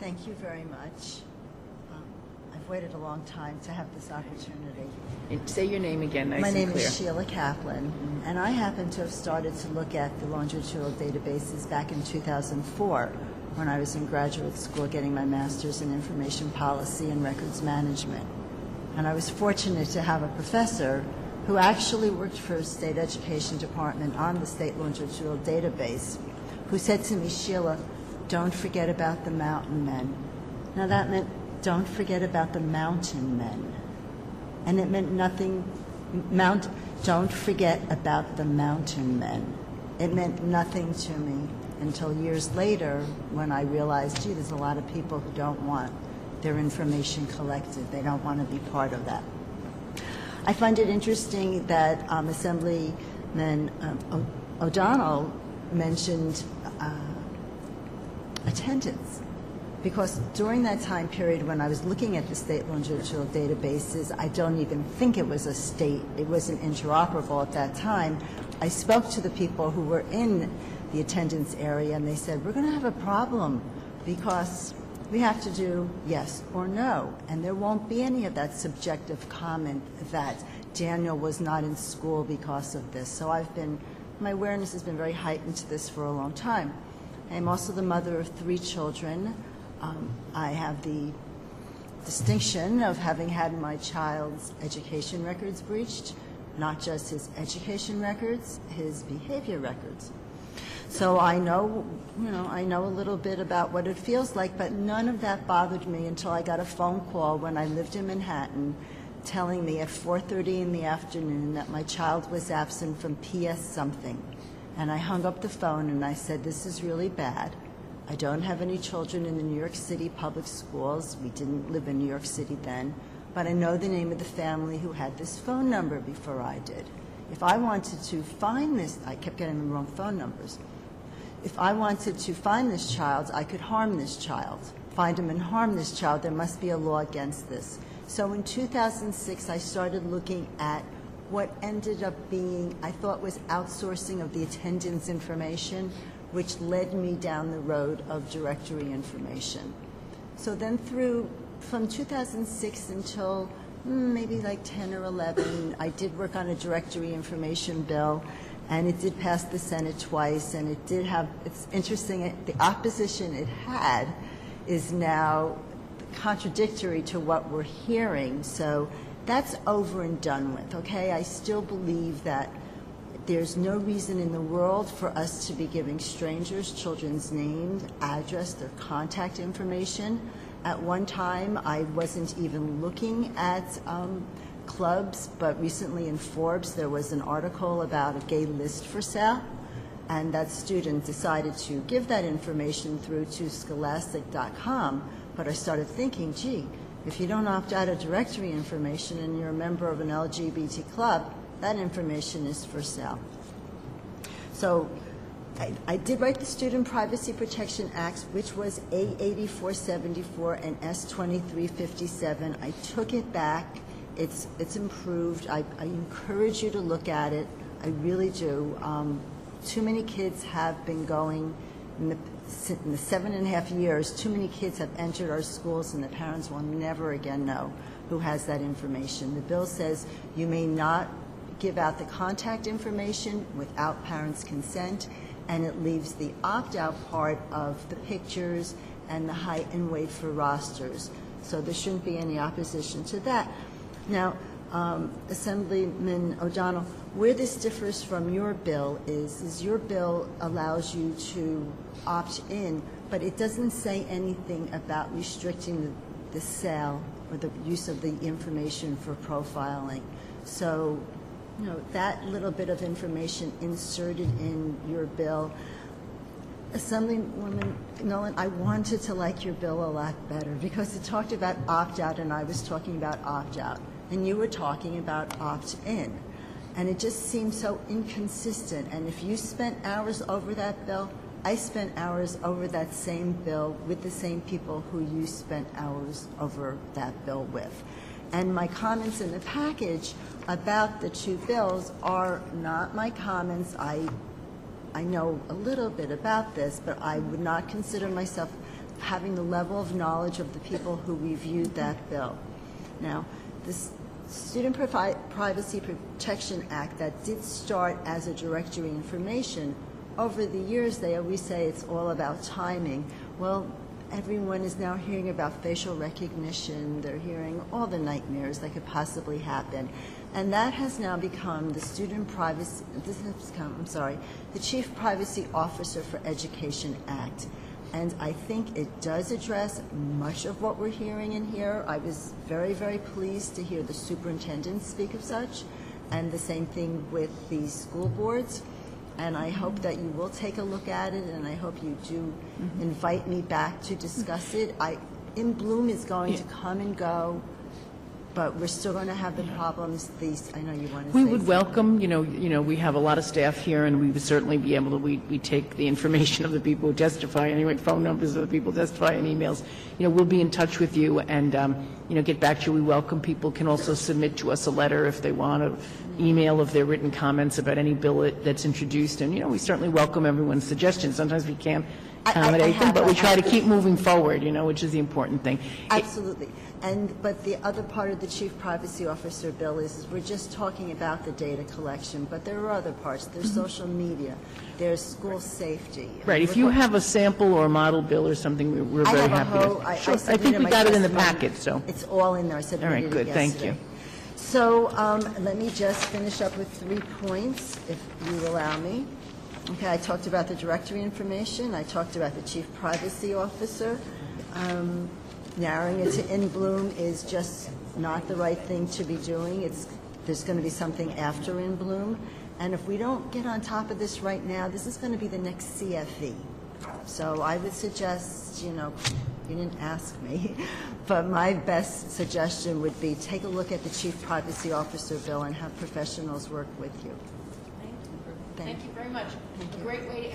Thank you very much. I've waited a long time to have this opportunity. And say your name again, nice My and clear. name is Sheila Kaplan, and I happen to have started to look at the longitudinal databases back in 2004 when I was in graduate school getting my master's in information policy and records management. And I was fortunate to have a professor who actually worked for a state education department on the state longitudinal database, who said to me, Sheila, don't forget about the mountain men. Now that meant don't forget about the mountain men. And it meant nothing, don't forget about the mountain men. It meant nothing to me until years later when I realized, gee, there's a lot of people who don't want their information collected. They don't want to be part of that. I find it interesting that Assemblyman O'Donnell mentioned attendance, because during that time period when I was looking at the state longitudinal databases, I don't even think it was a state, it wasn't interoperable at that time. I spoke to the people who were in the attendance area, and they said, we're going to have a problem because we have to do yes or no, and there won't be any of that subjective comment that Daniel was not in school because of this. So my awareness has been very heightened to this for a long time. I'm also the mother of 3 children. I have the distinction of having had my child's education records breached, not just his education records, his behavior records. So I know a little bit about what it feels like, but none of that bothered me until I got a phone call when I lived in Manhattan telling me at 4:30 in the afternoon that my child was absent from PS something. And I hung up the phone and I said, this is really bad. I don't have any children in the New York City public schools. We didn't live in New York City then, but I know the name of the family who had this phone number before I did. If I wanted to find this, I kept getting the wrong phone numbers. If I wanted to find this child, I could harm this child, find him and harm this child. There must be a law against this. So in 2006, I started looking at what ended up being, I thought was outsourcing of the attendance information, which led me down the road of directory information. So then from 2006 until maybe like 10 or 11, I did work on a directory information bill, and it did pass the Senate twice, and it did have, it's interesting, the opposition it had is now contradictory to what we're hearing. So that's over and done with, okay? I still believe that there's no reason in the world for us to be giving strangers children's names, address, their contact information. At one time, I wasn't even looking at clubs, but recently in Forbes, there was an article about a gay list for sale, and that student decided to give that information through to scholastic.com. But I started thinking, gee, if you don't opt out of directory information and you're a member of an LGBT club, that information is for sale. So I did write the Student Privacy Protection Acts, which was A8474 and S2357. I took it back. It's improved. I encourage you to look at it. I really do. Too many kids have been going, in the 7.5 years, too many kids have entered our schools, and the parents will never again know who has that information. The bill says you may not give out the contact information without parents' consent, and it leaves the opt-out part of the pictures and the height and weight for rosters. So there shouldn't be any opposition to that. Now, Assemblyman O'Donnell, where this differs from your bill is your bill allows you to opt in, but it doesn't say anything about restricting the sale or the use of the information for profiling. So, that little bit of information inserted in your bill. Assemblywoman Nolan, I wanted to like your bill a lot better because it talked about opt-out and I was talking about opt-out, and you were talking about opt-in. And it just seemed so inconsistent. And if you spent hours over that bill, I spent hours over that same bill with the same people who you spent hours over that bill with. And my comments in the package about the 2 bills are not my comments. I know a little bit about this, but I would not consider myself having the level of knowledge of the people who reviewed that bill. Now, this Student Privacy Protection Act that did start as a directory information, over the years they always say it's all about timing. Well, everyone is now hearing about facial recognition. They're hearing all the nightmares that could possibly happen. And that has now become the the Chief Privacy Officer for Education Act. And I think it does address much of what we're hearing in here. I was very, very pleased to hear the superintendent speak of such, and the same thing with the school boards. And I hope that you will take a look at it, and I hope you do invite me back to discuss it. In Bloom is going to come and go, but we're still going to have the problems. I know you want to say We would something. welcome, we have a lot of staff here, and we would certainly be able to, we take the information of the people who testify, anyway, phone numbers of the people who testify and emails. We'll be in touch with you and, get back to you. We welcome people can also submit to us a letter if they want to email of their written comments about any bill that's introduced. And, we certainly welcome everyone's suggestions. Sometimes we can't accommodate them, but we try to keep moving forward, which is the important thing. Absolutely. But the other part of the Chief Privacy Officer bill is we're just talking about the data collection, but there are other parts. There's social media. There's school safety. Right. If you have a sample or a model bill or something, we're very happy to. Sure. I think we got it in the packet, so. It's all in there. I submitted All right, good. it Thank yesterday. you. So let me just finish up with 3 points, if you allow me. Okay, I talked about the directory information. I talked about the Chief Privacy Officer. Narrowing it to in Bloom is just not the right thing to be doing. There's going to be something after in Bloom. And if we don't get on top of this right now, this is going to be the next CFE. So I would suggest, you didn't ask me, but my best suggestion would be take a look at the Chief Privacy Officer bill and have professionals work with you. Thank you very much. Thank you. A great way to